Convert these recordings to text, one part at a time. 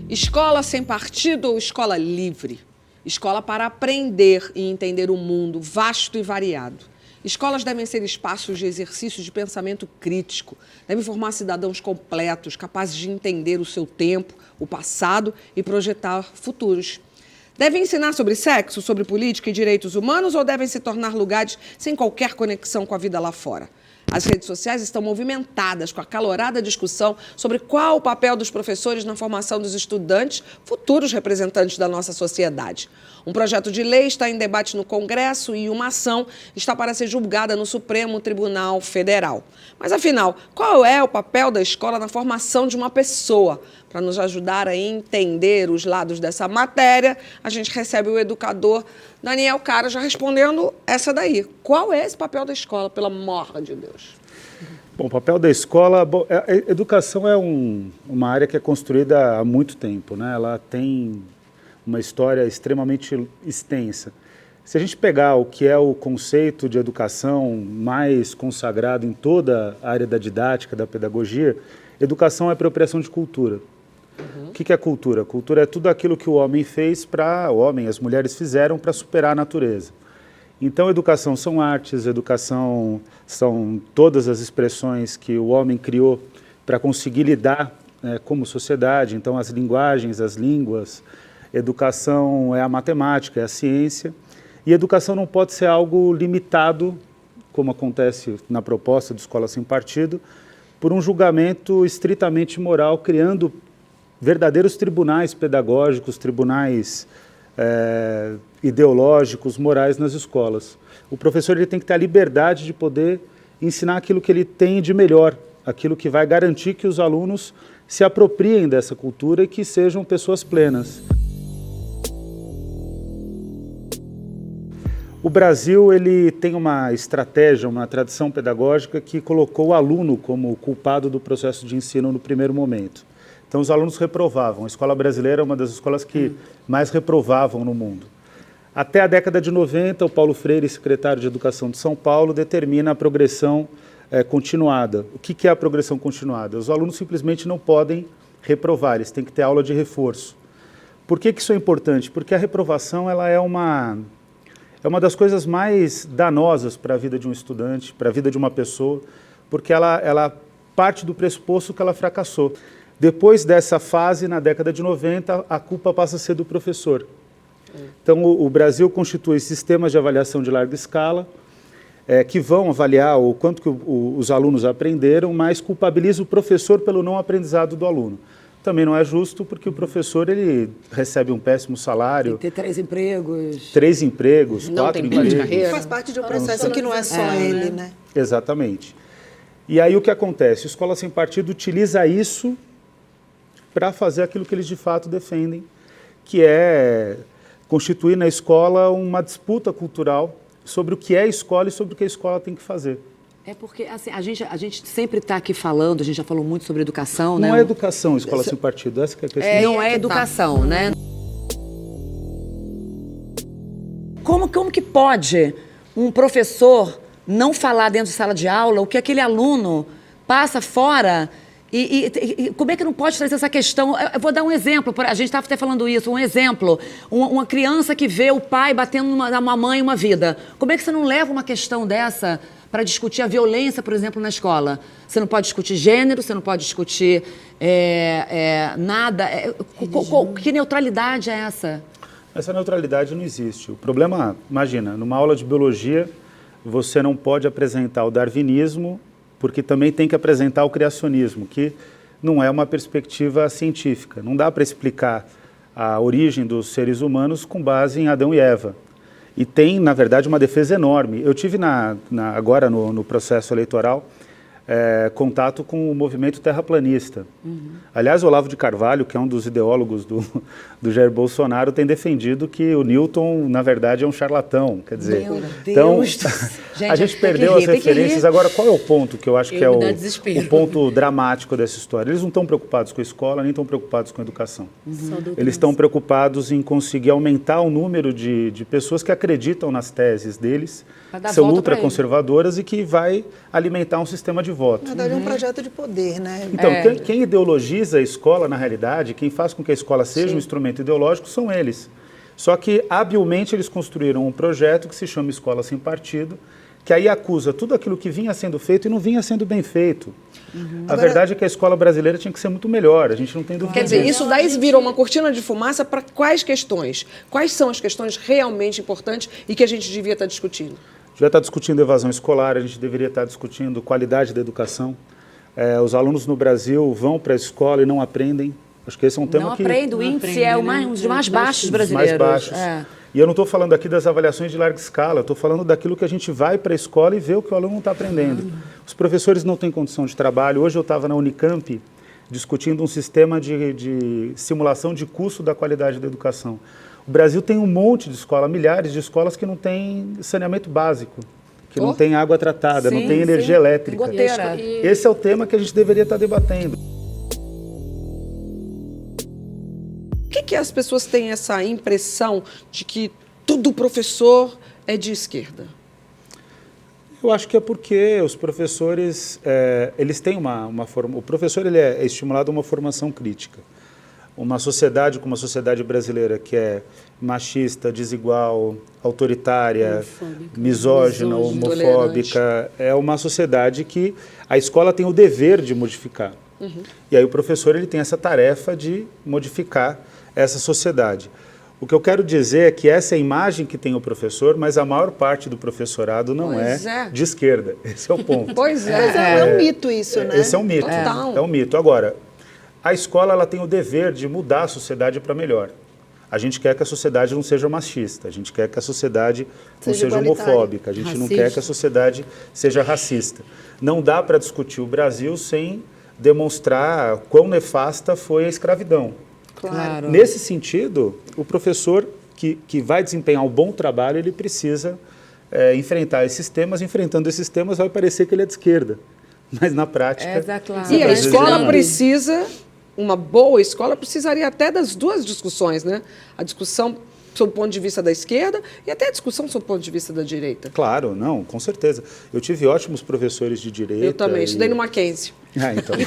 Escola sem partido ou escola livre? Escola para aprender e entender o mundo vasto e variado. Escolas devem ser espaços de exercício de pensamento crítico, devem formar cidadãos completos, capazes de entender o seu tempo, o passado e projetar futuros. Devem ensinar sobre sexo, sobre política e direitos humanos ou devem se tornar lugares sem qualquer conexão com a vida lá fora? As redes sociais estão movimentadas com a acalorada discussão sobre qual o papel dos professores na formação dos estudantes, futuros representantes da nossa sociedade. Um projeto de lei está em debate no Congresso e uma ação está para ser julgada no Supremo Tribunal Federal. Mas, afinal, qual é o papel da escola na formação de uma pessoa? Para nos ajudar a entender os lados dessa matéria, a gente recebe o educador Daniel Cara já respondendo essa daí. Qual é esse papel da escola, pelo amor de Deus? Bom, o papel da escola... a educação é uma área que é construída há muito tempo, né? Ela tem uma história extremamente extensa. Se a gente pegar o que é o conceito de educação mais consagrado em toda a área da didática, da pedagogia, educação é apropriação de cultura. O que é cultura? Cultura é tudo aquilo que o homem fez para... O homem, as mulheres fizeram para superar a natureza. Então, educação são artes, educação são todas as expressões que o homem criou para conseguir lidar como sociedade. Então, as linguagens, as línguas, educação é a matemática, é a ciência. E educação não pode ser algo limitado, como acontece na proposta de Escola Sem Partido, por um julgamento estritamente moral, criando verdadeiros tribunais pedagógicos, tribunais ideológicos, morais nas escolas. O professor ele tem que ter a liberdade de poder ensinar aquilo que ele tem de melhor, aquilo que vai garantir que os alunos se apropriem dessa cultura e que sejam pessoas plenas. O Brasil ele tem uma estratégia, uma tradição pedagógica que colocou o aluno como culpado do processo de ensino no primeiro momento. Então, os alunos reprovavam. A escola brasileira é uma das escolas que mais reprovavam no mundo. Até a década de 90, o Paulo Freire, secretário de Educação de São Paulo, determina a progressão continuada. O que é a progressão continuada? Os alunos simplesmente não podem reprovar, eles têm que ter aula de reforço. Por que isso é importante? Porque a reprovação ela é uma das coisas mais danosas para a vida de um estudante, para a vida de uma pessoa, porque ela parte do pressuposto que ela fracassou. Depois dessa fase, na década de 90, a culpa passa a ser do professor. Então, o Brasil constitui sistemas de avaliação de larga escala, que vão avaliar o quanto que os alunos aprenderam, mas culpabiliza o professor pelo não aprendizado do aluno. Também não é justo, porque o professor ele recebe um péssimo salário. Tem que ter 3 empregos. 3 empregos, não 4 tem plano de empregos. carreira. Faz parte de um processo que não é só ele, né? Exatamente. E aí o que acontece? A Escola Sem Partido utiliza isso para fazer aquilo que eles de fato defendem, que é constituir na escola uma disputa cultural sobre o que é a escola e sobre o que a escola tem que fazer. É porque assim, a gente sempre está aqui falando, a gente já falou muito sobre educação, né? Não é educação, Escola Sem Partido, essa que é a questão. Não é educação, né? Como que pode um professor não falar dentro de sala de aula o que aquele aluno passa fora? E como é que não pode trazer essa questão? Eu vou dar um exemplo, a gente estava até falando isso, um exemplo. Uma criança que vê o pai batendo numa mãe uma vida. Como é que você não leva uma questão dessa para discutir a violência, por exemplo, na escola? Você não pode discutir gênero, você não pode discutir nada. Que neutralidade é essa? Essa neutralidade não existe. O problema, imagina, numa aula de biologia, você não pode apresentar o darwinismo, porque também tem que apresentar o criacionismo, que não é uma perspectiva científica. Não dá para explicar a origem dos seres humanos com base em Adão e Eva. E tem, na verdade, uma defesa enorme. Eu tive agora no processo eleitoral contato com o movimento terraplanista. Aliás, o Olavo de Carvalho, que é um dos ideólogos do Jair Bolsonaro, tem defendido que o Newton, na verdade, é um charlatão. Quer dizer, Meu Deus então, do céu. Gente, a gente perdeu as referências. Agora, qual é o ponto que eu acho que é o ponto dramático dessa história? Eles não estão preocupados com a escola, nem estão preocupados com a educação. Eles estão preocupados em conseguir aumentar o número de pessoas que acreditam nas teses deles, que são ultraconservadoras e que vai alimentar um sistema de voto. Na verdade, é um projeto de poder, né? Então, quem ideologiza a escola, na realidade, quem faz com que a escola seja um instrumento ideológico, são eles. Só que, habilmente, eles construíram um projeto que se chama Escola Sem Partido, que aí acusa tudo aquilo que vinha sendo feito e não vinha sendo bem feito. A verdade é que a escola brasileira tinha que ser muito melhor, a gente não tem dúvida Quer dizer, disso. isso daí virou uma cortina de fumaça para quais questões? Quais são as questões realmente importantes e que a gente devia estar discutindo? Devia estar discutindo evasão escolar, a gente deveria estar discutindo qualidade da educação. Os alunos no Brasil vão para a escola e não aprendem. Acho que esse é um tema Não que... aprende, o índice é um dos mais baixos brasileiros. Mais baixos. E eu não estou falando aqui das avaliações de larga escala, eu estou falando daquilo que a gente vai para a escola e vê o que o aluno não está aprendendo. Os professores não têm condição de trabalho. Hoje eu estava na Unicamp discutindo um sistema de simulação de custo da qualidade da educação. O Brasil tem um monte de escolas, milhares de escolas que não têm saneamento básico, que não tem água tratada, não tem energia elétrica. Goteira. Esse é o tema que a gente deveria estar debatendo. Por que as pessoas têm essa impressão de que todo professor é de esquerda? Eu acho que é porque os professores, eles têm uma forma... O professor ele é estimulado a uma formação crítica. Uma sociedade como a sociedade brasileira, que é machista, desigual, autoritária, misógina, homofóbica, é uma sociedade que a escola tem o dever de modificar. E aí o professor ele tem essa tarefa de modificar essa sociedade. O que eu quero dizer é que essa é a imagem que tem o professor, mas a maior parte do professorado não é de esquerda. Esse é o ponto. Pois Mas é um mito isso, né? Esse é um mito. É um mito. Agora, a escola ela tem o dever de mudar a sociedade para melhor. A gente quer que a sociedade não seja machista, a gente quer que a sociedade não seja homofóbica, a gente não quer que a sociedade seja racista. Não dá para discutir o Brasil sem demonstrar quão nefasta foi a escravidão. Claro. Nesse sentido, o professor que vai desempenhar um bom trabalho, ele precisa enfrentar esses temas. Enfrentando esses temas, vai parecer que ele é de esquerda. Mas, na prática... claro. E a escola precisa, uma boa escola precisaria até das duas discussões, né? A discussão sob o ponto de vista da esquerda e até a discussão sob o ponto de vista da direita. Claro, não, com certeza. Eu tive ótimos professores de direita. Eu também, estudei no Mackenzie. Então.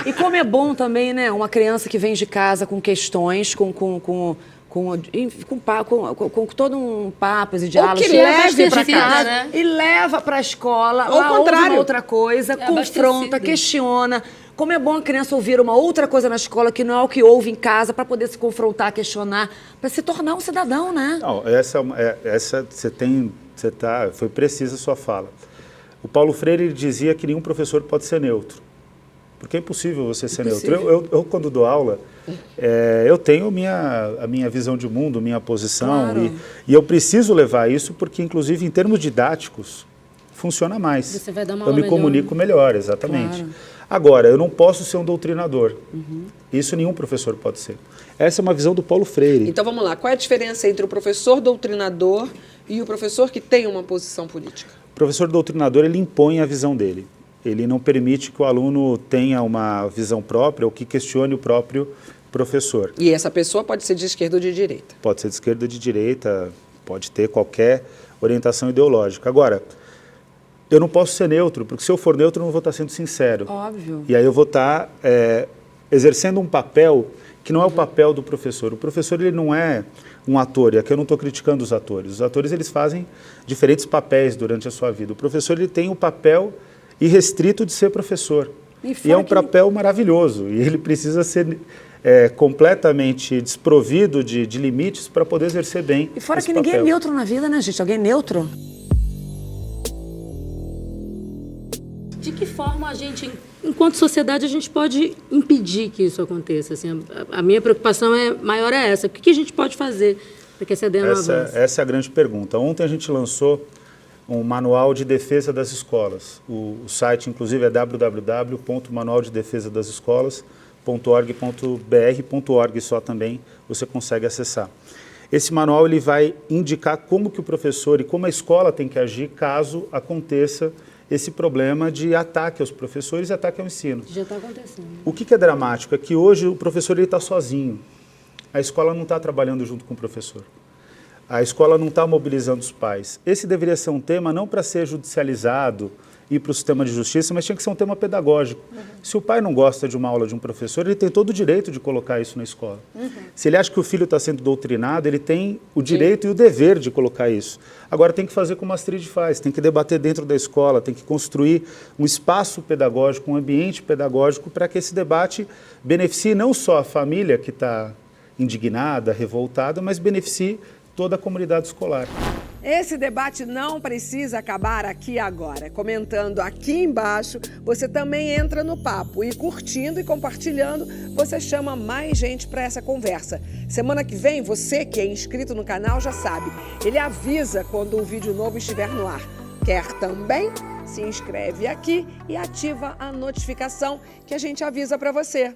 E como é bom também, né? Uma criança que vem de casa com questões, com todo um papo e diálogo, que leve para casa, né? e leva para a escola, Ou lá ao ouve contrário. uma outra coisa, confronta, abastecido. questiona. Como é bom a criança ouvir uma outra coisa na escola que não é o que ouve em casa, para poder se confrontar, questionar, para se tornar um cidadão, né? Não, foi precisa a sua fala. O Paulo Freire ele dizia que nenhum professor pode ser neutro. Porque é impossível você ser neutro. Eu, quando dou aula, eu tenho a minha visão de mundo, minha posição, Claro. e eu preciso levar isso porque, inclusive, em termos didáticos, funciona mais. Você vai dar uma eu aula me comunico melhor, exatamente. Claro. Agora, eu não posso ser um doutrinador. Isso nenhum professor pode ser. Essa é uma visão do Paulo Freire. Então vamos lá, qual é a diferença entre o professor doutrinador e o professor que tem uma posição política? O professor doutrinador, ele impõe a visão dele. Ele não permite que o aluno tenha uma visão própria ou que questione o próprio professor. E essa pessoa pode ser de esquerda ou de direita. Pode ser de esquerda ou de direita, pode ter qualquer orientação ideológica. Agora, eu não posso ser neutro, porque se eu for neutro, eu não vou estar sendo sincero. Óbvio. E aí eu vou estar exercendo um papel que não é o papel do professor. O professor ele não é um ator, e aqui eu não estou criticando os atores. Os atores eles fazem diferentes papéis durante a sua vida. O professor ele tem o papel irrestrito de ser professor. E é um papel maravilhoso, e ele precisa ser completamente desprovido de limites para poder exercer bem E fora esse que ninguém papel. é neutro na vida, né, gente? Alguém é neutro? De que forma a gente, enquanto sociedade, a gente pode impedir que isso aconteça? Assim, a minha preocupação maior é essa. O que a gente pode fazer para que essa ideia não avance? Essa é a grande pergunta. Ontem a gente lançou um manual de defesa das escolas. O site, inclusive, é www.manualdedefesadasescolas.org.br.org só também você consegue acessar. Esse manual ele vai indicar como que o professor e como a escola tem que agir caso aconteça esse problema de ataque aos professores e ataque ao ensino. Já está acontecendo. O que é dramático é que hoje o professor está sozinho. A escola não está trabalhando junto com o professor. A escola não está mobilizando os pais. Esse deveria ser um tema não para ser judicializado ir para o sistema de justiça, mas tinha que ser um tema pedagógico. Se o pai não gosta de uma aula de um professor, ele tem todo o direito de colocar isso na escola. Se ele acha que o filho está sendo doutrinado, ele tem o direito e o dever de colocar isso. Agora tem que fazer como a Astrid faz, tem que debater dentro da escola, tem que construir um espaço pedagógico, um ambiente pedagógico para que esse debate beneficie não só a família que está indignada, revoltada, mas beneficie toda a comunidade escolar. Esse debate não precisa acabar aqui agora. Comentando aqui embaixo, você também entra no papo e curtindo e compartilhando, você chama mais gente para essa conversa. Semana que vem, você que é inscrito no canal já sabe, ele avisa quando um vídeo novo estiver no ar. Quer também? Se inscreve aqui e ativa a notificação que a gente avisa para você.